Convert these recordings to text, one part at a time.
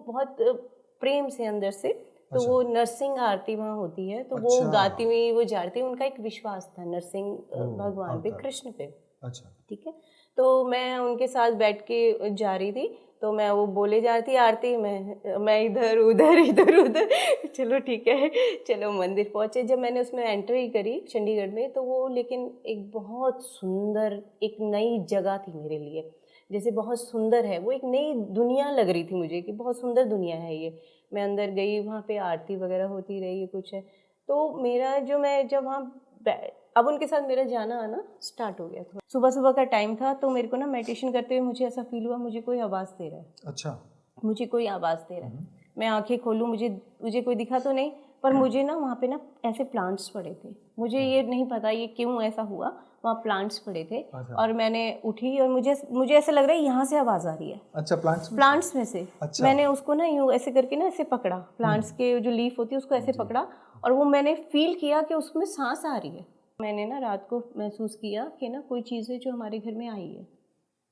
बहुत प्रेम से अंदर से, तो अच्छा। वो नरसिंह आरती वहाँ होती है, तो वो अच्छा। गाती हुई वो जा रही थी। उनका एक विश्वास था नरसिंह भगवान पे, अवतार। कृष्ण पे। अच्छा। ठीक है, तो मैं उनके साथ बैठ के जा रही थी, तो मैं वो बोले जा रही थी आरती में, मैं इधर उधर इधर उधर चलो ठीक है, चलो मंदिर पहुँचे। जब मैंने उसमें एंट्री करी चंडीगढ़ में, तो वो लेकिन एक बहुत सुंदर एक नई जगह थी मेरे लिए। जैसे बहुत सुंदर है वो, एक नई दुनिया लग रही थी मुझे कि बहुत सुंदर दुनिया है ये। मैं अंदर गई, वहाँ पे आरती वगैरह होती रही, कुछ है। तो मेरा जो मैं जब वहाँ अब उनके साथ मेरा जाना आना स्टार्ट हो गया था। सुबह सुबह का टाइम था, तो मेरे को ना मेडिटेशन करते हुए मुझे ऐसा फील हुआ मुझे कोई आवाज़ दे रहा है। अच्छा। मुझे कोई आवाज़ दे रहा है। मैं आंखें खोलूँ, मुझे कोई दिखा तो नहीं, पर मुझे ना वहाँ पे ना ऐसे प्लांट्स पड़े थे। मुझे ये नहीं पता ये क्यों ऐसा हुआ, वहाँ प्लांट्स पड़े थे। अच्छा। और मैंने उठी और मुझे ऐसा लग रहा है यहाँ से आवाज़ आ रही है। अच्छा, प्लांट्स में से। अच्छा। मैंने उसको ना यूँ ऐसे करके ना ऐसे पकड़ा, प्लांट्स के जो लीफ होती है उसको ऐसे पकड़ा, और वो मैंने फील किया कि उसमें सांस आ रही है। मैंने ना रात को महसूस किया कि ना कोई चीज़ है जो हमारे घर में आई है,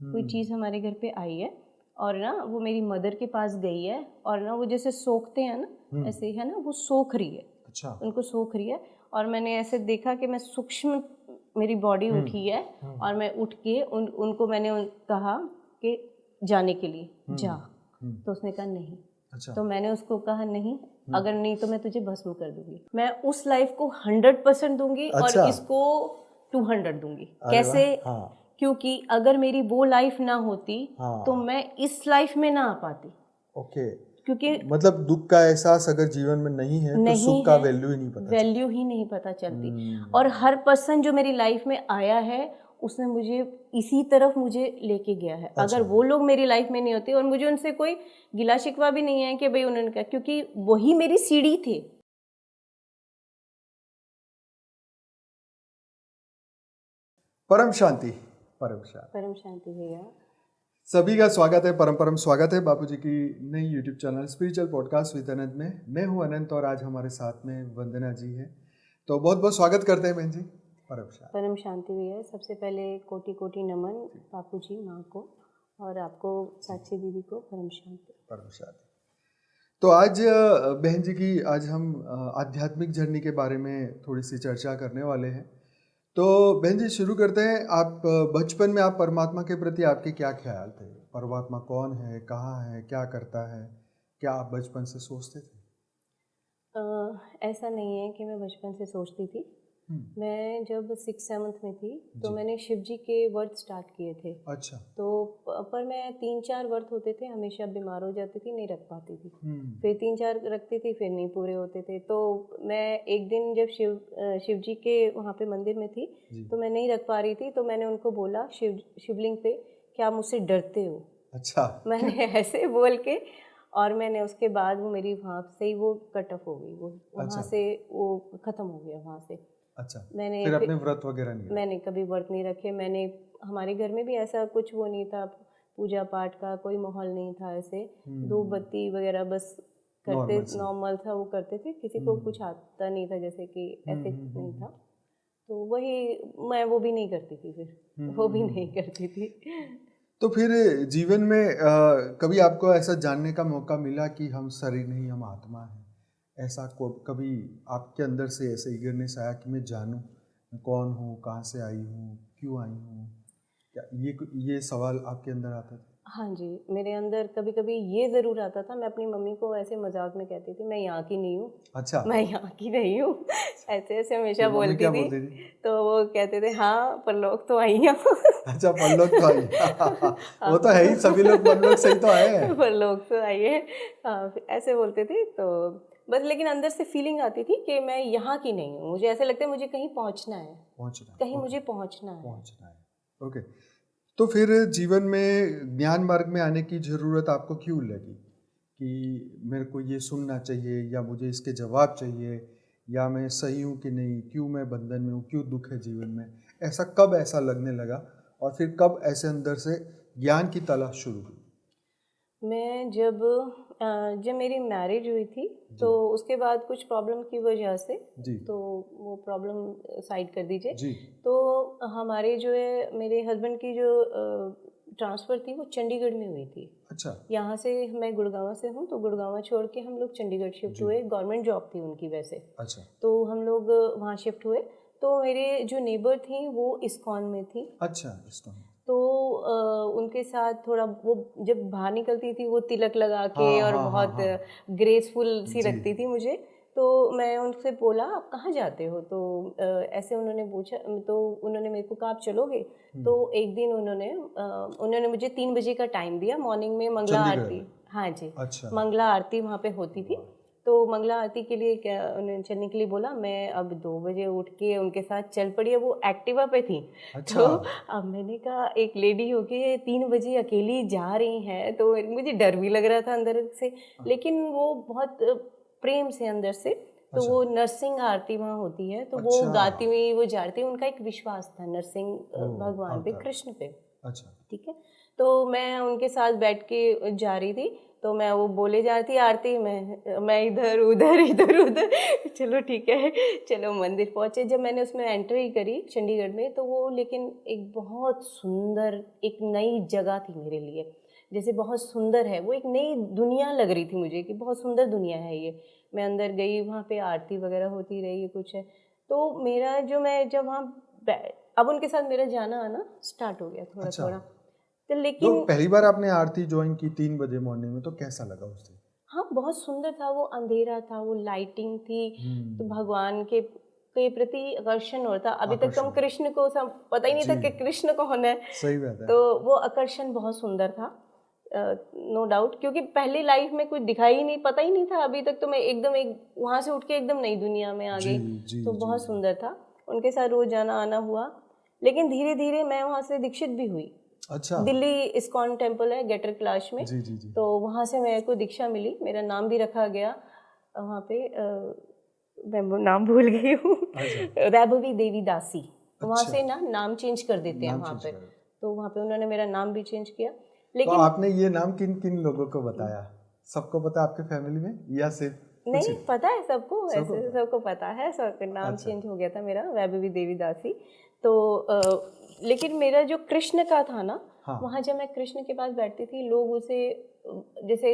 कोई चीज़ हमारे घर पे आई है, और ना वो मेरी मदर के पास गई है, और ना वो जैसे सोखते हैं ना, ऐसे है ना, वो सोख रही है। अच्छा। उनको सोख रही है। और मैंने ऐसे देखा कि मैं सूक्ष्म, मेरी बॉडी उठी है, और मैं उठ के उनको मैंने कहा कि जाने के लिए जा। तो उसने कहा नहीं। अच्छा। तो मैंने उसको कहा नहीं, अगर नहीं तो मैं तुझे भस्म कर दूंगी। मैं उस लाइफ को 100% दूंगी, अच्छा। और इसको 200 दूंगी। अरे कैसे? वाह, हाँ। क्योंकि अगर मेरी वो लाइफ ना होती, हाँ। तो मैं इस लाइफ में ना आ पाती। ओके। क्योंकि मतलब दुख का एहसास अगर जीवन में नहीं है तो नहीं सुख का है, वैल्यू ही नहीं पता वैल्यू ही नहीं पता चलती। और हर पर्सन जो मेरी लाइफ में आया है, उसने मुझे इसी तरफ मुझे लेके गया है। अच्छा। अगर वो लोग मेरी लाइफ में नहीं होते, और मुझे उनसे कोई गिला शिकवा भी नहीं है कि भाई उन्होंने कहा, क्योंकि वही मेरी सीढ़ी थे। परम शांति। परम शांति। परम शांति भैया। सभी का स्वागत है, परम परम स्वागत है बापूजी की नई YouTube channel spiritual podcast with Anant में। मैं हूं अनंत, और आज हमारे साथ में वंदना जी हैं। तो बहुत बहुत स्वागत करते हैं बहन जी। परम शांति। परम शांति भैया। सबसे पहले कोटि कोटि नमन बापू जी, माँ को, और आपको साक्षी दीदी को परम शांति। परम शांति। तो आज बहन जी की आज हम आध्यात्मिक जर्नी के बारे में थोड़ी सी चर्चा करने वाले हैं। तो बहन जी शुरू करते हैं। आप बचपन में आप परमात्मा के प्रति आपके क्या ख्याल थे? परमात्मा कौन है, कहाँ है, क्या करता है, क्या आप बचपन से सोचते थे? ऐसा नहीं है कि मैं बचपन से सोचती थी। मैं जब 6-7 में थी, तो जी। मैंने शिव जी के व्रत स्टार्ट किए थे। अच्छा। तो पर मैं 3-4 व्रत होते थे, हमेशा बीमार हो जाती थी, नहीं रख पाती थी। फिर 3-4 रखती थी, फिर नहीं पूरे होते थे। तो मैं एक दिन जब शिव जी के वहाँ पे मंदिर में थी, तो मैं नहीं रख पा रही थी। तो मैंने उनको बोला शिवलिंग पे, क्या आप मुझसे डरते हो? अच्छा। मैंने ऐसे बोल के, और मैंने उसके बाद वो मेरी वहाँ से ही वो कट ऑफ हो गई, वो वहाँ अच्छा। से वो ख़त्म हो गया वहाँ से। अच्छा। मैंने फिर अपने व्रत वगैरह नहीं रखे? मैंने कभी व्रत नहीं रखे। मैंने, हमारे घर में भी ऐसा कुछ वो नहीं था, पूजा पाठ का कोई माहौल नहीं था। ऐसे धूप बत्ती वगैरह बस करते, नॉर्मल था, वो करते थे। किसी को कुछ आता नहीं था, जैसे कि ऐसे नहीं था। तो वही मैं वो भी नहीं करती थी, फिर वो भी नहीं करती थी। तो फिर जीवन में कभी आपको ऐसा जानने का मौका मिला कि हम शरीर नहीं, हम आत्मा हैं? ऐसा कभी आपके अंदर से ऐसे ईगरनेस आया कि मैं जानूं मैं कौन हूँ, कहाँ से आई हूँ, क्यों आई हूँ? क्या ये सवाल आपके अंदर आता था? हाँ जी, मेरे अंदर कभी कभी ये ज़रूर आता था। मैं अपनी मम्मी को ऐसे मजाक में कहती थी, मैं यहाँ की नहीं हूँ। अच्छा। मैं यहाँ की नहीं हूँ। ऐसे ऐसे हमेशा फिर मम्मी बोलती क्या थी। बोलती थी? तो वो कहते थे, हाँ परलोक तो आई हैं। अच्छा, परलोक तो आई। वो तो है ही, सभी लोग परलोक से ही तो आए हैं। परलोक तो आई है। हाँ, फिर ऐसे बोलते थे। तो बस, लेकिन अंदर से फीलिंग आती थी कि मैं यहाँ की नहीं हूँ। मुझे ऐसे लगता है मुझे कहीं पहुँचना है, कहीं मुझे पहुँचना है। ओके। तो फिर जीवन में ज्ञान मार्ग में आने की ज़रूरत आपको क्यों लगी कि मेरे को ये सुनना चाहिए, या मुझे इसके जवाब चाहिए, या मैं सही हूँ कि नहीं, क्यों मैं बंधन में हूँ, क्यों दुख है जीवन में? ऐसा कब ऐसा लगने लगा, और फिर कब ऐसे अंदर से ज्ञान की तलाश शुरू हुई? मैं जब मेरी मैरिज हुई थी, तो उसके बाद कुछ प्रॉब्लम की वजह से, जी। तो वो प्रॉब्लम साइड कर दीजिए। जी। तो हमारे जो है, मेरे हस्बैंड की जो ट्रांसफ़र थी वो चंडीगढ़ में हुई थी। अच्छा। यहाँ से मैं गुड़गांव से हूँ, तो गुड़गांव छोड़ के हम लोग चंडीगढ़ शिफ्ट जी। हुए। गवर्नमेंट जॉब थी उनकी वैसे, अच्छा। तो हम लोग वहाँ शिफ्ट हुए। तो मेरे जो नेबर थी वो इस्कॉन में थी। अच्छा, इसका तो उनके साथ थोड़ा वो जब बाहर निकलती थी वो तिलक लगा के हाँ, और हाँ, हाँ, बहुत हाँ। ग्रेसफुल सी जी। रखती थी मुझे। तो मैं उनसे बोला आप कहाँ जाते हो? तो ऐसे उन्होंने पूछा, तो उन्होंने मेरे को कहा आप चलोगे? तो एक दिन उन्होंने मुझे 3 बजे का टाइम दिया मॉर्निंग में मंगला चंडीगढ़। आरती। हाँ जी, अच्छा। मंगला आरती वहाँ पे होती थी। तो मंगला आरती के लिए क्या उन्होंने चलने के लिए बोला। मैं अब 2 बजे उठ के उनके साथ चल पड़ी। अब वो एक्टिवा पे थी। अच्छा। तो अब मैंने कहा एक लेडी होके 3 बजे अकेली जा रही हैं, तो मुझे डर भी लग रहा था अंदर से, लेकिन वो बहुत प्रेम से अंदर से। तो अच्छा। वो नरसिंह आरती वहाँ होती है, तो वो अच्छा। गाती हुई वो जा रही थी। उनका एक विश्वास था नरसिंह भगवान पे, अवतार। कृष्ण पे। अच्छा। ठीक है। तो मैं उनके साथ बैठ के जा रही थी, तो मैं वो बोले जा रही थी आरती में, मैं इधर उधर इधर उधर चलो ठीक है, चलो मंदिर पहुँचे। जब मैंने उसमें एंट्री करी चंडीगढ़ में, तो वो लेकिन एक बहुत सुंदर एक नई जगह थी मेरे लिए। जैसे बहुत सुंदर है वो, एक नई दुनिया लग रही थी मुझे कि बहुत सुंदर दुनिया है ये। मैं अंदर गई, वहाँ पे आरती वगैरह होती रही कुछ है। तो मेरा जो मैं जब वहाँ अब उनके साथ मेरा जाना आना स्टार्ट हो गया थोड़ा अच्छा। थोड़ा। तो तो लेकिन पहली बार आपने आरती ज्वाइन की 3 बजे मॉर्निंग में, तो कैसा लगा उस दिन? हाँ, बहुत सुंदर था। वो अंधेरा था, वो लाइटिंग थी, तो हुँ। भगवान के प्रति आकर्षण होता। अभी तक तो हम आकर्षण। कृष्ण को सब पता ही नहीं था जी, कि कृष्ण कौन है। सही बात है। तो वो आकर्षण बहुत सुंदर था, नो डाउट, क्योंकि पहली लाइफ में कुछ दिखाई ही नहीं, पता ही नहीं था। अभी तक तो मैं एकदम एक वहाँ से उठ के एकदम नई दुनिया में आ जी, गई। जी, तो जी, बहुत जी। सुंदर था। उनके साथ रोज जाना आना हुआ, लेकिन धीरे धीरे मैं वहाँ से दीक्षित भी हुई। अच्छा। दिल्ली इस्कॉन टेम्पल है गेटर कैलाश में, जी, जी, जी। तो वहाँ से मेरे को दीक्षा मिली। मेरा नाम भी रखा गया वहाँ पे, मैं वो नाम भूल गई हूँ अच्छा। वैभवी देवी दासी। वहाँ अच्छा, से ना नाम चेंज कर देते हैं नाम वहाँ चेंज पे। करा। तो वहाँ पे उन्होंने मेरा नाम भी चेंज किया, तो लेकिन आपने ये नाम किन-किन लोगों को बताया? सबको पता है आपके फैमिली में या सिर्फ कुछ नहीं ही? पता है सबको, सबको ऐसे पता सबको पता है। सबका नाम अच्छा। चेंज हो गया था मेरा, वैभवी देवी दासी। तो लेकिन मेरा जो कृष्ण का था ना, हाँ। वहाँ जब मैं कृष्ण के पास बैठती थी, लोग उसे जैसे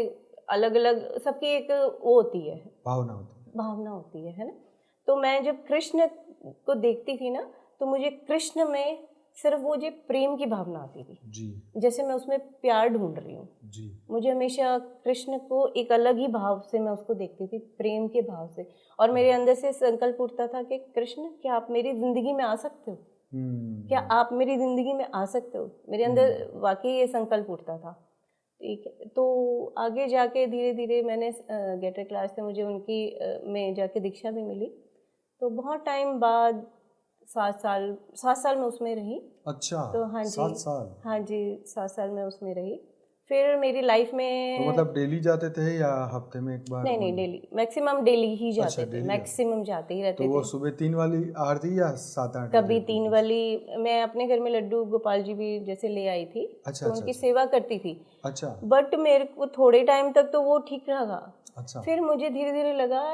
अलग अलग सबकी एक वो होती है, भावना होती है। भावना होती है ना। तो मैं जब कृष्ण को देखती थी ना, तो मुझे कृष्ण में सिर्फ वो जो प्रेम की भावना आती थी, जी, जैसे मैं उसमें प्यार ढूंढ रही हूँ। जी। मुझे हमेशा कृष्ण को एक अलग ही भाव से मैं उसको देखती थी, प्रेम के भाव से। और मेरे अंदर से संकल्प उठता था कि कृष्ण, क्या आप मेरी ज़िंदगी में आ सकते हो? क्या हुँ, आप मेरी ज़िंदगी में आ सकते हो? मेरे अंदर वाकई ये संकल्प उठता था। ठीक है। तो आगे जाके धीरे धीरे मैंने गेटर क्लास से मुझे उनकी में जाके दीक्षा भी मिली। तो बहुत टाइम बाद 7 साल मैं उसमें रही। अच्छा, तो हाँ जी, 7 साल। हाँ जी, 7 साल मैं उसमें रही। फिर मेरी लाइफ तो में मतलब डेली जाते थे या हफ्ते में 1 बार नहीं, नहीं, मंथ? डेली, मैक्सिमम डेली ही अच्छा, जाते थे, डेली जाते। मैक्सिमम जाते ही तो रहते वो थे। सुबह 3 वाली आरती या 7-8 कभी बजे 3 की? वाली, मैं अपने घर में लड्डू गोपाल जी भी जैसे ले आई थी, अच्छा, तो अच्छा, उनकी अच्छा। सेवा करती थी। अच्छा, बट मेरे को थोड़े टाइम तक तो वो ठीक लगा। अच्छा। फिर मुझे धीरे-धीरे लगा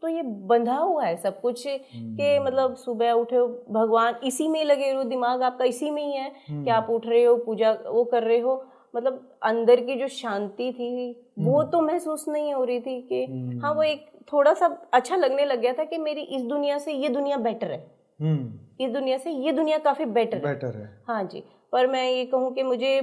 ये बंधा हुआ है सब कुछ, कि हुँ, मतलब सुबह उठे हो, भगवान इसी में लगे रहो, दिमाग आपका इसी में ही है कि हुँ, आप उठ रहे हो, पूजा वो कर रहे हो। मतलब अंदर की जो शांति थी, वो हुँ, तो महसूस नहीं हो रही थी कि हाँ, वो हुँ, एक थोड़ा-सा अच्छा लगने लग गया था कि मेरी इस दुनिया से ये दुनिया बेटर है। हुँ, इस दुनिया से ये दुनिया काफ़ी बेटर है। बेटर है। हाँ जी, पर मैं ये कहूँ कि मुझे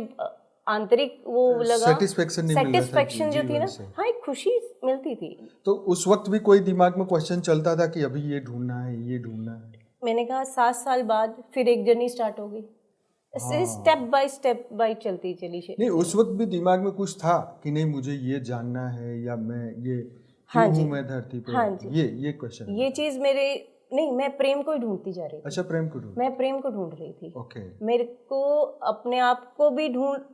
आंतरिक वो लगा, सैटिस्फैक्शन नहीं मिल रहा था सैटिस्फैक्शन जो थी जीवन ना, से। हाँ, एक खुशी मिलती थी। तो उस वक़्त भी कोई दिमाग में क्वेश्चन चलता था कि अभी ये ढूँढना है, ये ढूँढना है? मैंने कहा 7 साल बाद फिर एक जर्नी स्टार्ट हो गई। ऐसे हाँ। स्टेप बाय चलती चली नहीं, उस चली। वक़्त भी दिमाग में कुछ था कि नहीं मुझे ये जानना है या मैं ये हाँ क्यों जी, हूँ मैं धरती पे? हाँ जी। ये क्वेश्चन रहता ये था। चीज़ मेरे नहीं, मैं प्रेम को ही ढूँढती जा रही थी। अच्छा, प्रेम को ढूँढ मैं प्रेम को ढूँढ रही थी। ओके। मेरे को अपने आप को भी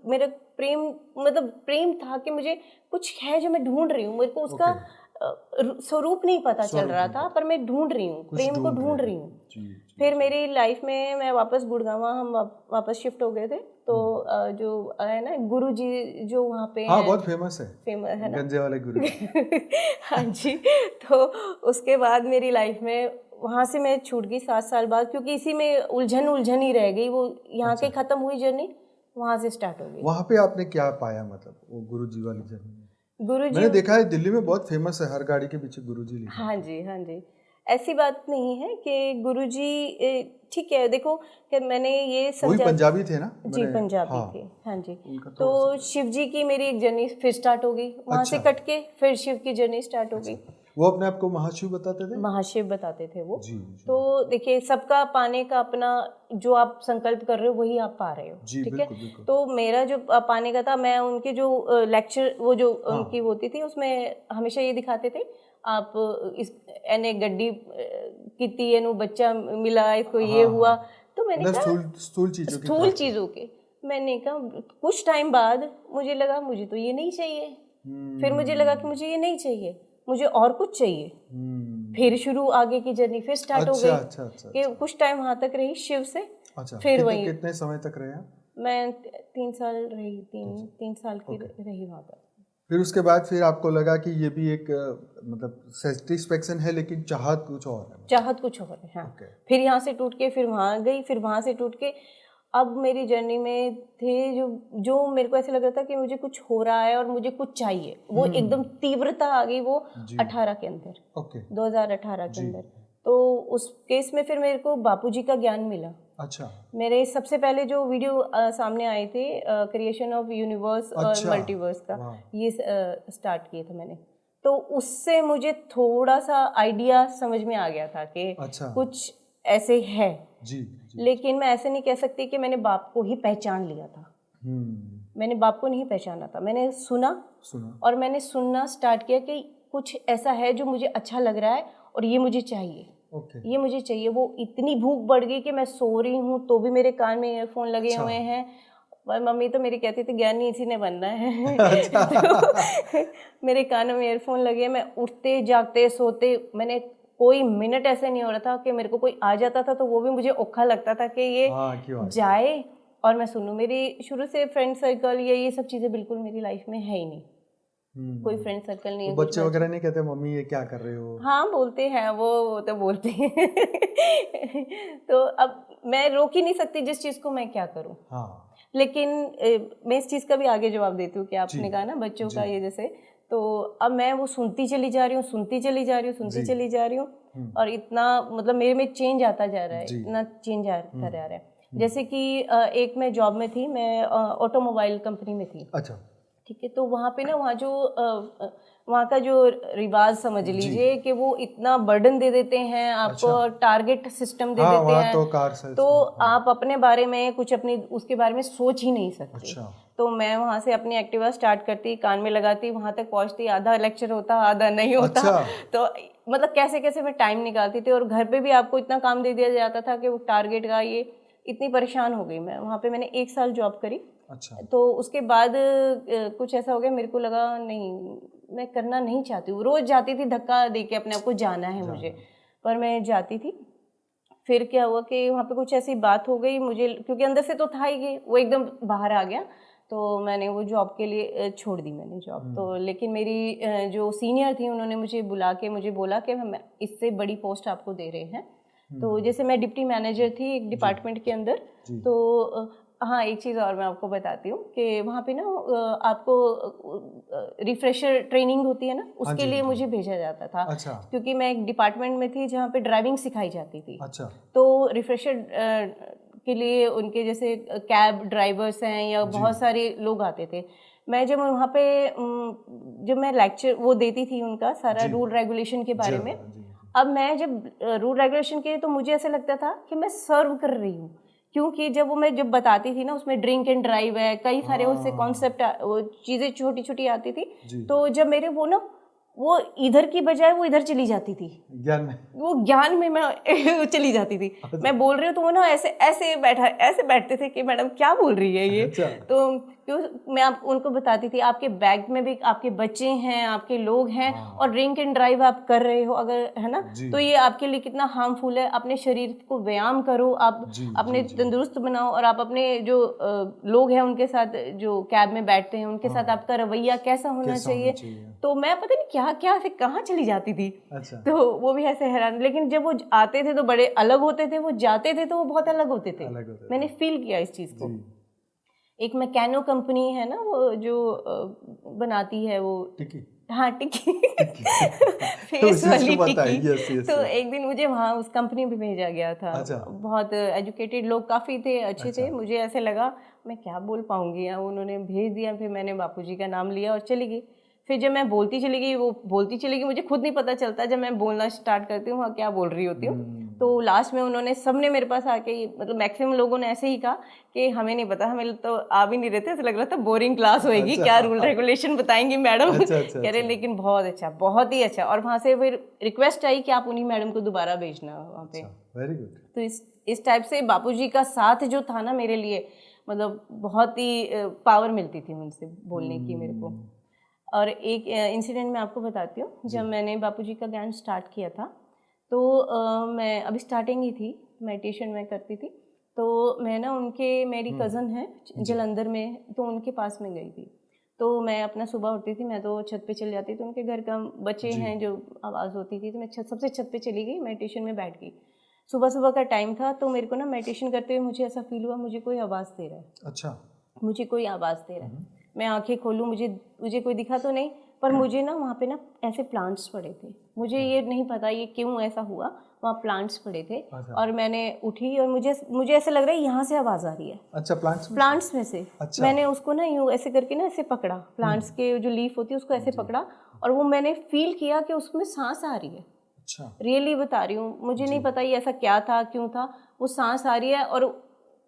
मेरा प्रेम, मतलब प्रेम था कि मुझे कुछ है जो मैं ढूँढ रही हूँ। मेरे को उसका ओके, स्वरूप नहीं पता चल स्वरूप रहा नहीं था, पता। पर मैं ढूँढ रही हूँ, कुछ प्रेम को ढूँढ रहे ढूँढ हैं। रही हूँ। जी, जी, फिर जी। मेरी लाइफ में मैं वापस गुड़गाँव, हम वापस शिफ्ट हो गए थे। तो हुँ। जो है ना गुरुजी जो वहाँ पे हाँ, हैं, बहुत फ़ेमस है, है ना? गंजे वाले गुरुजी। हाँ जी। तो उसके बाद मेरी लाइफ में वहाँ से मैं छूट गई 7 साल बाद, क्योंकि इसी में उलझन ही रह गई। वो यहाँ अच्छा। की ख़त्म हुई जर्नी, वहाँ से स्टार्ट हो गई। वहाँ पे आपने क्या पाया, मतलब वो गुरुजी वाली जर्नी में? गुरुजी, मैंने देखा है दिल्ली में बहुत फेमस है, हर गाड़ी के पीछे गुरुजी लिखा हाँ है। जी, हाँ जी। ऐसी बात नहीं है कि गुरुजी ठीक है, देखो कि मैंने ये वही समझा। पंजाबी थे ना? जी, पंजाबी हाँ, थे, हाँ जी। उनका तो थोड़ा सा। शिव जी की मेरी एक जर्नी फिर स्टार्ट हो गई, वहाँ से अच्छा, कट के फिर शिव की जर्नी स्टार्ट हो गई। वो अपने आप को महाशिव बताते थे? महाशिव बताते थे वो। जी जी तो देखिए, सबका पाने का अपना, जो आप संकल्प कर रहे हो वही आप पा रहे हो, जी, ठीक है। बिल्कुल बिल्कुल। तो मेरा जो पाने का था, मैं उनके जो लेक्चर, वो जो हाँ, उनकी होती थी, उसमें हमेशा ये दिखाते थे, आप इस एने गड्डी किती एनु बच्चा मिला, इसको ये हाँ हुआ। हाँ, तो मैंने मतलब कहा स्थूल चीजों की स्थूल प्राप्ति। चीज़ों के, मैंने कहा कुछ टाइम बाद मुझे लगा मुझे तो ये नहीं चाहिए, फिर मुझे लगा कि मुझे ये नहीं चाहिए, मुझे और कुछ चाहिए। फिर शुरू आगे की जर्नी फिर स्टार्ट हो अच्छा गई अच्छा अच्छा कि अच्छा कुछ टाइम वहाँ तक रही शिव से। अच्छा, फिर कितने वही कितने समय तक रहे आप? मैं 3 साल रही, तीन साल की रही वहाँ पर। फिर उसके बाद फिर आपको लगा कि ये भी एक मतलब सेटिस्फेक्शन है, लेकिन चाहत कुछ और है। चाहत कुछ और है, हाँ। ओके। फिर यहाँ से टूट के फिर वहाँ गई, फिर वहाँ से टूट के अब मेरी जर्नी में थे जो जो मेरे को ऐसा लग रहा था कि मुझे कुछ हो रहा है और मुझे कुछ चाहिए, वो एकदम तीव्रता आ गई वो जी 18 के अंदर, ओके 2018 के जी। अंदर। तो उस केस में फिर मेरे को बापूजी का ज्ञान मिला। अच्छा मेरे सबसे पहले जो वीडियो सामने आए थे, क्रिएशन ऑफ यूनिवर्स और अच्छा, मल्टीवर्स का, वाह, ये स्टार्ट किए थे मैंने। तो उससे मुझे थोड़ा सा आइडिया समझ में आ गया था कि अच्छा कुछ ऐसे है। जी जी। लेकिन मैं ऐसे नहीं कह सकती कि मैंने बाप को ही पहचान लिया था। मैंने बाप को नहीं पहचाना था, मैंने सुना सुना। और मैंने सुनना स्टार्ट किया कि कुछ ऐसा है जो मुझे अच्छा लग रहा है और ये मुझे चाहिए, ओके ये मुझे चाहिए। वो इतनी भूख बढ़ गई कि मैं सो रही हूँ तो भी मेरे कान में ईयरफोन लगे अच्छा हुए हैं। और मम्मी तो मेरी कहती थी ज्ञानी इसी ने बनना है। अच्छा तो मेरे कानों में ईयरफोन लगे, मैं उठते जागते सोते, मैंने कोई मिनट ऐसे नहीं हो रहा था कि मेरे को कोई आ जाता था तो वो भी मुझे औखा लगता था कि ये हाँ क्यों जाए और मैं सुनूं। मेरी शुरू से फ्रेंड सर्कल या ये सब चीज़ें बिल्कुल मेरी लाइफ में है ही नहीं, कोई फ्रेंड सर्कल नहीं तो है, कुछ बच्चे वगैरह नहीं कहते मम्मी ये क्या कर रहे हो? हाँ बोलते हैं, वो तो बोलते हैं। तो अब मैं रोक ही नहीं सकती जिस चीज़ को, मैं क्या करूँ। हाँ लेकिन मैं इस चीज़ का भी आगे जवाब देती हूँ कि जी आपने कहा ना बच्चों जी का ये जैसे, तो अब मैं वो सुनती चली जा रही हूँ, सुनती चली जा रही हूँ, सुनती जी चली जा रही हूँ, और इतना मतलब मेरे में चेंज आता जा रहा है, जी इतना चेंज आता जा रहा है। जैसे कि एक मैं जॉब में थी, मैं ऑटोमोबाइल कंपनी में थी, अच्छा ठीक है। तो वहाँ पे ना, वहाँ जो वहाँ का जो रिवाज समझ जी लीजिए कि वो इतना बर्डन दे देते हैं आपको, अच्छा टारगेट सिस्टम दे हाँ देते वहाँ हैं, तो कार से तो हाँ आप अपने बारे में कुछ अपनी उसके बारे में सोच ही नहीं सकते। अच्छा तो मैं वहाँ से अपनी एक्टिवा स्टार्ट करती, कान में लगाती, वहाँ तक पहुँचती, आधा लेक्चर होता आधा नहीं होता। अच्छा तो मतलब कैसे कैसे मैं टाइम निकालती थी, और घर पे भी आपको इतना काम दे दिया जाता था कि वो टारगेट का ये, इतनी परेशान हो गई मैं वहाँ पे। मैंने 1 साल जॉब करी। अच्छा तो उसके बाद कुछ ऐसा हो गया, मेरे को लगा नहीं, मैं करना नहीं चाहती हूँ। रोज़ जाती थी धक्का दे के, अपने आप को जाना है मुझे, पर मैं जाती थी। फिर क्या हुआ कि वहाँ पे कुछ ऐसी बात हो गई मुझे, क्योंकि अंदर से तो था ही, वो एकदम बाहर आ गया। तो मैंने वो जॉब के लिए छोड़ दी मैंने जॉब। तो लेकिन मेरी जो सीनियर थी, उन्होंने मुझे बुला के मुझे बोला कि हम इससे बड़ी पोस्ट आपको दे रहे हैं। तो जैसे मैं डिप्टी मैनेजर थी एक डिपार्टमेंट के अंदर। तो हाँ, एक चीज़ और मैं आपको बताती हूँ कि वहाँ पे ना आपको रिफ्रेशर ट्रेनिंग होती है ना, उसके लिए मुझे भेजा जाता था। अच्छा क्योंकि मैं एक डिपार्टमेंट में थी जहाँ पे ड्राइविंग सिखाई जाती थी। अच्छा तो रिफ्रेशर के लिए उनके जैसे कैब ड्राइवर्स हैं या बहुत सारे लोग आते थे। मैं जब वहाँ पे जब मैं लेक्चर वो देती थी उनका सारा रूल रेगुलेशन के बारे में, अब मैं जब रूल रेगुलेशन के, तो मुझे ऐसा लगता था कि मैं सर्व कर रही हूँ, क्योंकि जब वो मैं जब बताती थी ना, उसमें ड्रिंक एंड ड्राइव है, कई सारे उससे कॉन्सेप्ट, वो चीज़ें छोटी छोटी आती थी। तो जब मेरे वो ना, वो इधर की बजाय वो इधर चली जाती थी, ज्ञान में, वो ज्ञान में मैं चली जाती थी। मैं बोल रही हूँ तो वो ना ऐसे ऐसे बैठते थे कि मैडम क्या बोल रही है ये। तो क्यों, मैं आप उनको बताती थी, आपके बैग में भी आपके बच्चे हैं, आपके लोग हैं, और ड्रिंक एंड ड्राइव आप कर रहे हो अगर, है ना, तो ये आपके लिए कितना हार्मफुल है। अपने शरीर को व्यायाम करो, आप अपने तंदुरुस्त बनाओ, और आप अपने जो लोग हैं उनके साथ, जो कैब में बैठते हैं, उनके साथ आपका रवैया कैसा होना चाहिए। तो मैं पता नहीं क्या क्या से कहाँ चली जाती थी। अच्छा। तो वो भी ऐसे हैरान, लेकिन जब वो आते थे तो बड़े अलग होते थे, वो जाते थे तो वो बहुत अलग होते थे। मैंने फील किया इस चीज़ को। एक मैकेनो कंपनी है ना, वो जो बनाती है वो टिकी हाँ टिक्की टिकी फेस उसी वाली को पता है, टिक्की। यस यस तो यस। एक दिन मुझे वहाँ उस कंपनी में भेजा गया था। अच्छा बहुत एजुकेटेड लोग काफ़ी थे, अच्छे अच्छा थे। मुझे ऐसे लगा मैं क्या बोल पाऊंगी, या उन्होंने भेज दिया। फिर मैंने बापूजी का नाम लिया और चली गई। फिर जब मैं बोलती चली गई, वो बोलती चली गई, मुझे खुद नहीं पता चलता जब मैं बोलना स्टार्ट करती हूँ वहाँ क्या बोल रही होती हूँ। तो लास्ट में उन्होंने सबने मेरे पास आके, मतलब मैक्सिमम लोगों ने ऐसे ही कहा कि हमें नहीं पता, हमें तो आ भी नहीं रहे थे, ऐसा लग रहा था बोरिंग क्लास होएगी, क्या रूल अच्छा रेगुलेशन बताएंगी मैडम। अच्छा अच्छा कह रहे अच्छा लेकिन बहुत अच्छा, बहुत ही अच्छा। और वहाँ से फिर रिक्वेस्ट आई कि आप उन्हीं मैडम को दोबारा भेजना वहाँ पे। अच्छा वेरी गुड। तो इस टाइप से बापूजी का साथ जो था ना मेरे लिए, मतलब बहुत ही पावर मिलती थी उनसे बोलने की मेरे को। और एक इंसिडेंट मैं आपको बताती हूँ। जी जब मैंने बापूजी का ज्ञान स्टार्ट किया था, तो मैं अभी स्टार्टिंग ही थी, मेडिटेशन में करती थी। तो मैं ना उनके, मेरी कज़न है जी जलंधर में, तो उनके पास में गई थी। तो मैं अपना सुबह उठती थी, मैं तो छत पे चली जाती थी। उनके घर का बच्चे जी हैं जो आवाज़ होती थी, तो मैं सबसे छत पे चली गई, मेडिटेशन में बैठ गई। सुबह सुबह का टाइम था, तो मेरे को ना मेडिटेशन करते हुए मुझे ऐसा फील हुआ मुझे कोई आवाज़ दे रहा है, अच्छा मुझे कोई आवाज़ दे रहा है। मैं आंखें खोलूँ, मुझे मुझे कोई दिखा तो नहीं, पर मुझे ना वहाँ पे ना ऐसे प्लांट्स पड़े थे। मुझे ये नहीं पता ये क्यों ऐसा हुआ, वहाँ प्लांट्स पड़े थे। अच्छा और मैंने उठी और मुझे ऐसा लग रहा है यहाँ से आवाज़ आ रही है, अच्छा प्लांट्स में से? प्लांट्स में से। अच्छा मैंने उसको ना यूँ ऐसे करके ना ऐसे पकड़ा, प्लांट्स के जो लीफ होती है उसको ऐसे पकड़ा, और वो मैंने फील किया कि उसमें सांस आ रही है। अच्छा रियली बता रही हूँ, मुझे नहीं जी पता ये ऐसा क्या था, क्यों था। वो सांस आ रही है और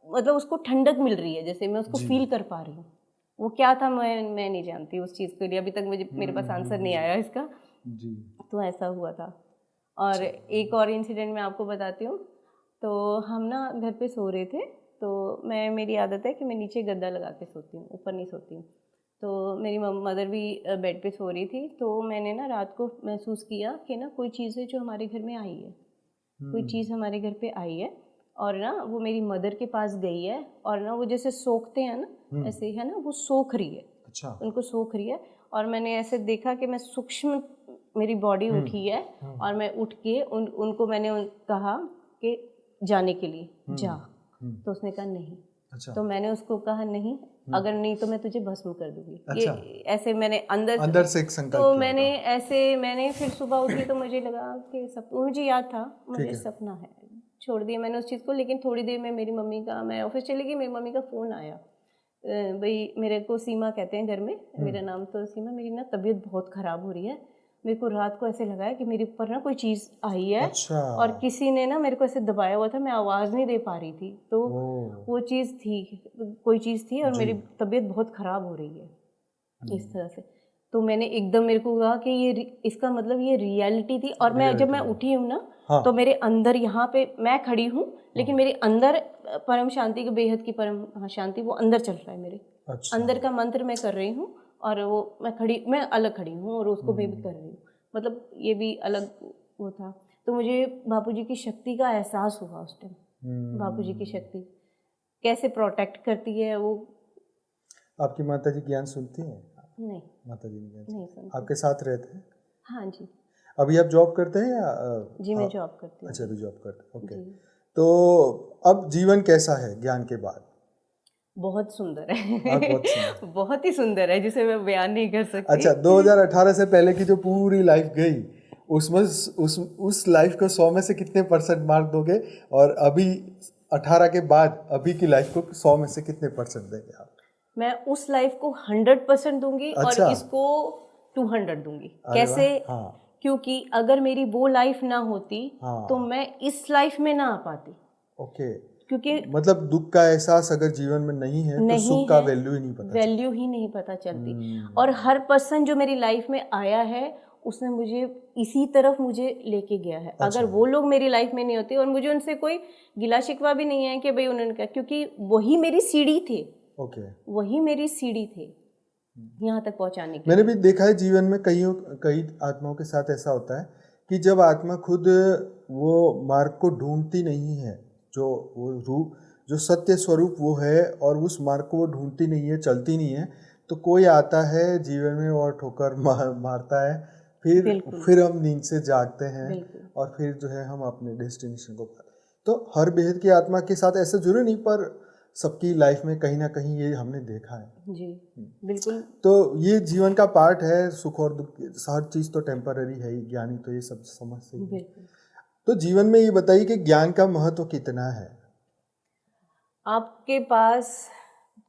मतलब उसको ठंडक मिल रही है, जैसे मैं उसको जी फील कर पा रही हूँ। वो क्या था मैं नहीं जानती उस चीज़ के लिए, अभी तक मेरे पास आंसर नहीं आया इसका। जी तो ऐसा हुआ था। और एक और इंसिडेंट मैं आपको बताती हूँ। तो हम ना घर पे सो रहे थे, तो मेरी आदत है कि मैं नीचे गद्दा लगा के सोती हूँ, ऊपर नहीं सोती हूँ। तो मेरी मदर भी बेड पे सो रही थी। तो मैंने ना रात को महसूस किया कि ना कोई चीज़ है जो हमारे घर में आई है, कोई चीज़ हमारे घर पे आई है। और ना वो मेरी मदर के पास गई है, और ना वो जैसे सोखते हैं ना, ऐसे है ना, वो सोख रही है, अच्छा उनको सोख रही है। और मैंने ऐसे देखा कि मैं सूक्ष्म, मेरी बॉडी उठी है, और मैं उठ के उनको मैंने कहा कि जाने के लिए जा। तो उसने कहा नहीं। अच्छा तो मैंने उसको कहा नहीं, अगर नहीं तो मैं तुझे भस्म कर दूंगी। अच्छा ये ऐसे मैंने अंदर अंदर से एक संकल्प तो किया मैंने फिर सुबह उठी तो मुझे लगा कि मुझे याद था मुझे ठीक है सपना है। छोड़ दिया मैंने उस चीज़ को। लेकिन थोड़ी देर में मेरी मम्मी का, मैं ऑफिस चली गई, मेरी मम्मी का फ़ोन आया। भाई मेरे को सीमा कहते हैं घर में, मेरा नाम तो सीमा, मेरी ना तबीयत बहुत ख़राब हो रही है। मेरे को रात को ऐसे लगा है कि मेरे ऊपर ना कोई चीज़ आई है, अच्छा और किसी ने ना मेरे को ऐसे दबाया हुआ था, मैं आवाज़ नहीं दे पा रही थी। तो ओ वो चीज़ थी, कोई चीज़ थी, और जी मेरी तबीयत बहुत ख़राब हो रही है इस तरह से। तो मैंने एकदम, मेरे को कहा कि इसका मतलब ये रियलिटी थी। और मैं जब मैं रियलिटी उठी हूँ ना, हाँ तो मेरे अंदर, यहाँ पे मैं खड़ी हूँ, लेकिन मेरे अंदर परम शांति की, बेहद की परम शांति, वो अंदर चल रहा है मेरे अच्छा अंदर का मंत्र मैं कर रही हूँ। और वो मैं अलग खड़ी हूँ, और उसको मैं भी कर रही हूँ। मतलब ये भी अलग वो था। तो मुझे बापूजी की शक्ति का एहसास हुआ उस टाइम। बापूजी की शक्ति कैसे प्रोटेक्ट करती है वो। आपकी माता जी ज्ञान सुनती हैं? नहीं, माता जी ज्ञान नहीं सुनती हैं? सुनती। आपके साथ रहते हैं? हाँ जी, अभी आप जॉब करते हैं या जी मैं जॉब करती हूँ अच्छा अभी जॉब करते हैं ओके। जी। तो अब जीवन कैसा है ज्ञान के बाद? बहुत सुंदर आज बहुत है सुंदर। बहुत ही सुंदर है, जिसे मैं बयान नहीं कर सकती। अच्छा 2018 से पहले की जो पूरी लाइफ गई, उसमें उस लाइफ को 100 में से कितने परसेंट मार्क दोगे? और अभी 18 के बाद अभी की लाइफ को 100 में से कितने परसेंट देंगे आप? मैं उस लाइफ को 100% दूंगी, और अच्छा इसको 200 दूंगी। अरे वाह कैसे? हाँ क्योंकि अगर मेरी वो लाइफ ना होती, हाँ तो मैं इस लाइफ में ना आ पाती। ओके। क्योंकि मतलब दुख का एहसास अगर जीवन में नहीं है तो नहीं सुख का है, वैल्यू ही नहीं पता चलता। वैल्यू ही नहीं पता चलती। और हर पर्सन जो मेरी लाइफ में आया है, उसने मुझे इसी तरफ मुझे लेके गया है। अच्छा अगर वो लोग मेरी लाइफ में नहीं होते, और मुझे उनसे कोई गिला शिकवा भी नहीं है कि भाई उन्होंने कहा, क्योंकि वही मेरी सीढ़ी थे, ओके। वही मेरी सीढ़ी थे यहाँ तक पहुँचाने की। मैंने भी देखा है जीवन में कई आत्माओं के साथ ऐसा होता है कि जब आत्मा खुद वो मार्ग को ढूंढती नहीं है, जो वो रूप जो सत्य स्वरूप वो है, और उस मार्ग को वो ढूंढती नहीं है, चलती नहीं है, तो कोई आता है जीवन में और ठोकर मारता है, बिल्कुल फिर हम नींद से जागते हैं, बिल्कुल। और फिर जो है हम अपने डेस्टिनेशन को पाते हैं। तो हर बेहद की आत्मा के साथ ऐसा जरूरी नहीं, पर सबकी लाइफ में कहीं ना कहीं ये हमने देखा है। जी बिल्कुल। तो ये जीवन का पार्ट है, सुख और दुख, हर चीज़ तो टेम्पररी है ही, ज्ञानी तो ये सब समझते ही है। बिल्कुल। तो जीवन में ये बताइए कि ज्ञान का महत्व कितना है? आपके पास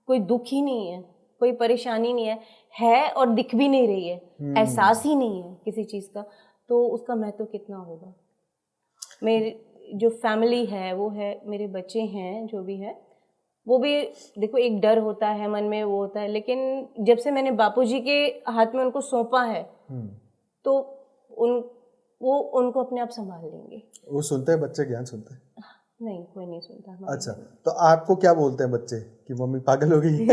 कोई दुख ही नहीं है, कोई परेशानी नहीं है और दिख भी नहीं रही है, एहसास ही नहीं है किसी चीज़ का, तो उसका महत्व कितना होगा। मेरी जो फैमिली है वो है, मेरे बच्चे हैं जो भी है, वो भी देखो एक डर होता है मन में, वो होता है, लेकिन जब से मैंने बापूजी के हाथ में उनको सौंपा है तो वो उनको अपने आप संभाल लेंगे। वो सुनते हैं बच्चे, ज्ञान सुनते हैं? नहीं, कोई नहीं सुनता हमारे अच्छा, घर में। तो आपको क्या बोलते हैं बच्चे कि मम्मी पागल हो गई?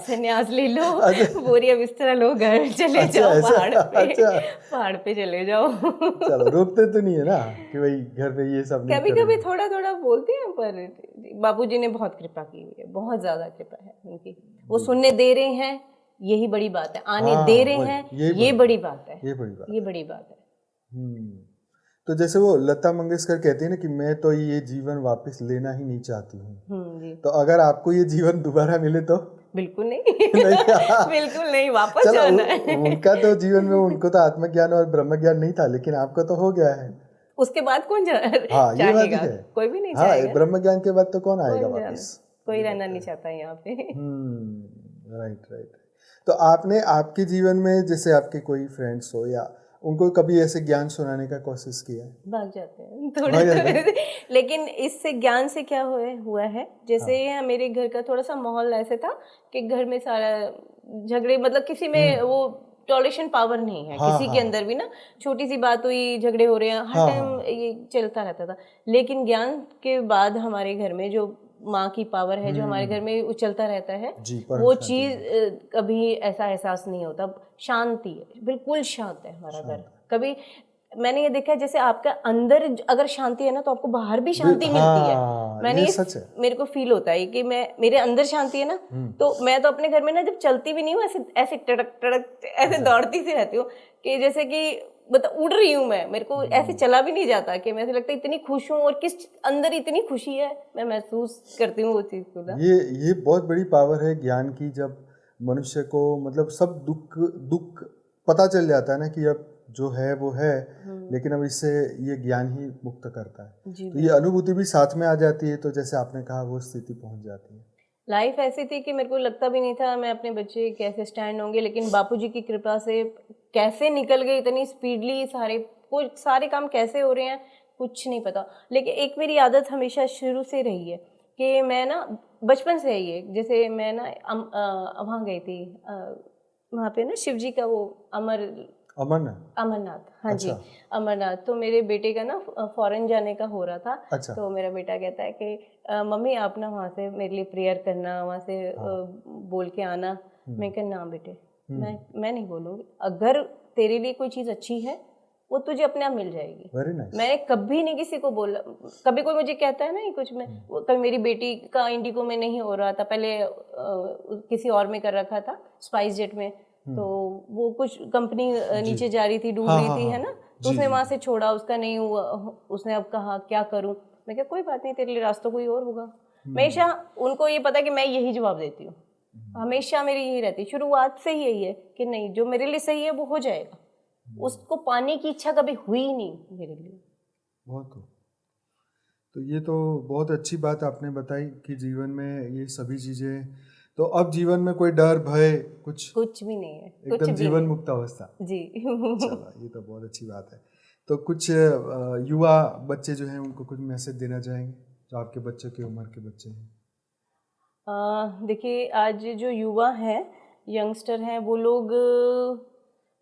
संन्यास ले लो, अच्छा। बोरिया बिस्तरा लो, घर चले अच्छा, जाओ, ऐसा? अच्छा, पहाड़ पे चले जाओ। चलो रोकते तो नहीं है ना कि भाई घर पे ये सब नहीं कभी करेंगे? कभी थोड़ा थोड़ा बोलते हैं, पर बापूजी ने बहुत कृपा की हुई है, बहुत ज्यादा कृपा है उनकी। वो सुनने दे रहे हैं, यही बड़ी बात है, आने हाँ, दे रहे वही, हैं, ये ये बड़ी बात है, ये बड़ी बात ये बड़ी बात है। तो जैसे वो लता मंगेशकर कहती है ना कि मैं तो ये जीवन वापस लेना ही नहीं चाहती हूँ, जी। तो अगर आपको ये जीवन दोबारा मिले तो? बिल्कुल नहीं। नहीं। बिल्कुल नहीं, वापस चलो जाना है। उनका तो जीवन में, उनको तो आत्मज्ञान और ब्रह्म ज्ञान नहीं था, लेकिन आपको तो हो गया है। उसके बाद कौन हाँ, ये बात चाहेगा? है। कोई भी नहीं हाँ, चाहेगा। ब्रह्म ज्ञान के बाद तो कौन आएगा कौन जाना, वापस? कोई रहना नहीं चाहता यहाँ पे। Right right. तो आपने आपके जीवन में जैसे आपके कोई फ्रेंड्स हो या उनको कभी ऐसे ज्ञान सुनाने का कोशिश किया है? भाग जाते हैं भाग जाते हैं? थोड़े। लेकिन इससे ज्ञान से क्या हुआ है, जैसे मेरे घर का थोड़ा सा माहौल ऐसे था कि घर में सारा झगड़े, मतलब किसी में वो टॉलरेशन पावर नहीं है हाँ, किसी के अंदर भी ना, छोटी सी बात हुई झगड़े हो रहे हैं, हर टाइम ये चलता रहता था। लेकिन ज्ञान के बाद हमारे घर में जो माँ की पावर है, जो हमारे घर में उछलता रहता है, जी, परम वो शांति चीज कभी ऐसा एहसास नहीं होता। शांति है, बिल्कुल शांत है हमारा घर। कभी मैंने ये देखा है, जैसे आपका अंदर अगर शांति है ना, तो आपको बाहर भी शांति मिलती है। मैंने ये सच है। मेरे को फील होता है कि मेरे अंदर शांति है ना, तो मैं तो अपने घर में ना जब चलती भी नहीं हूँ, ऐसे ऐसे टड़क टड़क ऐसे दौड़ती सी रहती हूँ कि जैसे कि मतलब उड़ रही हूँ मैं। मेरे को ऐसे चला भी नहीं जाता कि मैं, ऐसे लगता है इतनी खुश हूँ, और किस अंदर इतनी खुशी है, मैं महसूस करती हूँ वो चीज़ को ना। ये बहुत बड़ी पावर है ज्ञान की, जब मनुष्य को मतलब सब दुख दुख पता चल जाता है ना कि अब जो है वो है, लेकिन अब इससे ये ज्ञान ही मुक्त करता है। तो ये अनुभूति भी साथ में आ जाती है, तो जैसे आपने कहा वो स्थिति पहुंच जाती है। लाइफ ऐसी थी कि मेरे को लगता भी नहीं था मैं अपने बच्चे कैसे स्टैंड होंगे, लेकिन बापूजी की कृपा से कैसे निकल गई इतनी स्पीडली, सारे काम कैसे हो रहे हैं कुछ नहीं पता। लेकिन एक मेरी आदत हमेशा शुरू से रही है कि मैं ना बचपन से ही है, जैसे मैं ना वहाँ गई थी, वहाँ पे ना शिव जी का वो अमरनाथ, हाँ जी, अमरनाथ। तो मेरे बेटे का ना फॉरेन जाने का हो रहा था। अच्छा। तो मेरा बेटा कहता है कि मम्मी आप ना वहाँ से मेरे लिए प्रेयर करना, वहाँ से बोल के आना। मैं कहा ना बेटे, मैं नहीं बोलूँगी, अगर तेरे लिए कोई चीज़ अच्छी है वो तुझे अपने आप मिल जाएगी। Very nice. मैंने कभी नहीं किसी को बोला। कभी कोई मुझे कहता है ना कुछ में, कभी मेरी बेटी का इंडिगो में नहीं हो रहा था, पहले किसी और में कर रखा था, स्पाइस जेट में। तो वो कुछ कंपनी नीचे जा रही थी, डूब रही थी, है ना, तो उसने वहां से छोड़ा, उसका नहीं हुआ। उसने अब कहा क्या करूं, मैं क्या कोई बात नहीं, तेरे लिए रास्ता कोई और होगा। हमेशा उनको ये पता कि मैं यही जवाब देती हूँ, हमेशा मेरी यही रहती, शुरुआत से ही यही है कि नहीं, जो मेरे लिए सही है वो हो जाएगा। उसको पाने की इच्छा कभी हुई ही नहीं मेरे लिए। बहुत खूब। तो ये तो बहुत अच्छी बात आपने बताई कि जीवन में ये सभी चीजें, तो अब जीवन में कोई डर भय कुछ भी नहीं है, एकदम जीवन मुक्त अवस्था जी। चलो, ये तो बहुत अच्छी बात है। तो कुछ युवा बच्चे जो हैं उनको कुछ मैसेज देना चाहेंगे, जो आपके बच्चों की उम्र के बच्चे हैं? देखिए, आज जो युवा हैं, यंगस्टर हैं, वो लोग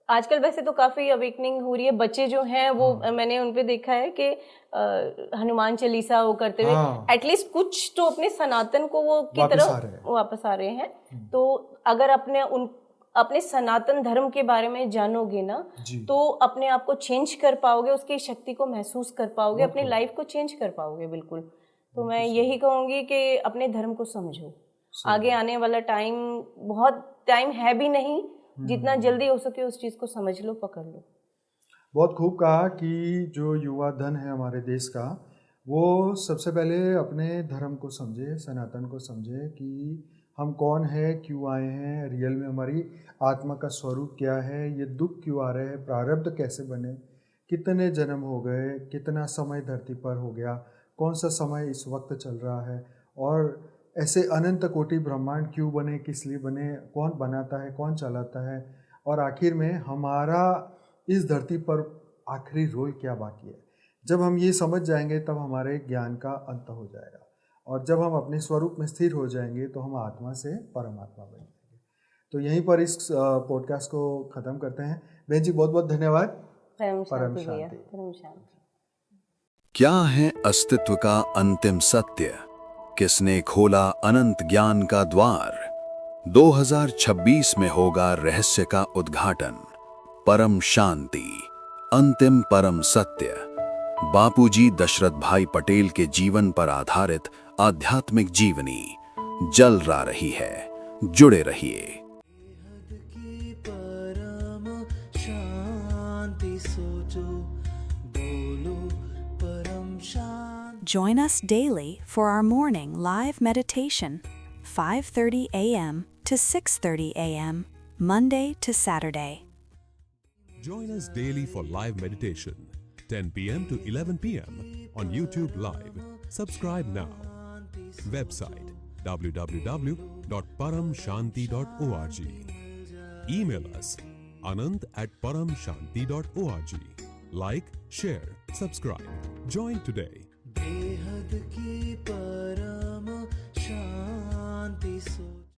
आजकल वैसे तो काफ़ी अवेकनिंग हो रही है। बच्चे जो हैं वो मैंने उन पे देखा है कि हनुमान चालीसा वो करते हुए एटलीस्ट कुछ तो अपने सनातन को वो की तरफ वापस आ रहे हैं। तो अगर अपने सनातन धर्म के बारे में जानोगे ना, तो अपने आप को चेंज कर पाओगे, उसकी शक्ति को महसूस कर पाओगे, अपनी लाइफ को चेंज कर पाओगे बिल्कुल। तो मैं यही कहूँगी कि अपने धर्म को समझो। आगे आने वाला टाइम बहुत टाइम है भी नहीं, जितना जल्दी हो सके उस चीज़ को समझ लो, पकड़ लो। बहुत खूब कहा कि जो युवा धन है हमारे देश का, वो सबसे पहले अपने धर्म को समझे, सनातन को समझे कि हम कौन है, क्यों आए हैं, रियल में हमारी आत्मा का स्वरूप क्या है, ये दुख क्यों आ रहे हैं, प्रारब्ध कैसे बने, कितने जन्म हो गए, कितना समय धरती पर हो गया, कौन सा समय इस वक्त चल रहा है, और ऐसे अनंत कोटि ब्रह्मांड क्यों बने, किस लिए बने, कौन बनाता है, कौन चलाता है, और आखिर में हमारा इस धरती पर आखिरी रोल क्या बाकी है। जब हम ये समझ जाएंगे तब हमारे ज्ञान का अंत हो जाएगा, और जब हम अपने स्वरूप में स्थिर हो जाएंगे तो हम आत्मा से परमात्मा बन जाएंगे। तो यहीं पर इस पॉडकास्ट को ख़त्म करते हैं। बहन जी बहुत बहुत धन्यवाद। परम परम शांति भैया, शांति। परम शांति। क्या है अस्तित्व का अंतिम सत्य? किसने खोला अनंत ज्ञान का द्वार? 2026 में होगा रहस्य का उद्घाटन। परम शांति, अंतिम परम सत्य। बापूजी दशरथ भाई पटेल के जीवन पर आधारित आध्यात्मिक जीवनी जल रा रही है। जुड़े रहिए। Join us daily for our morning live meditation, 5:30 a.m. to 6:30 a.m., Monday to Saturday. Join us daily for live meditation, 10 p.m. to 11 p.m. on YouTube Live. Subscribe now. Website www.paramshanti.org. Email us anant@paramshanti.org. Like, share, subscribe. Join today. बेहद की परम शांति सो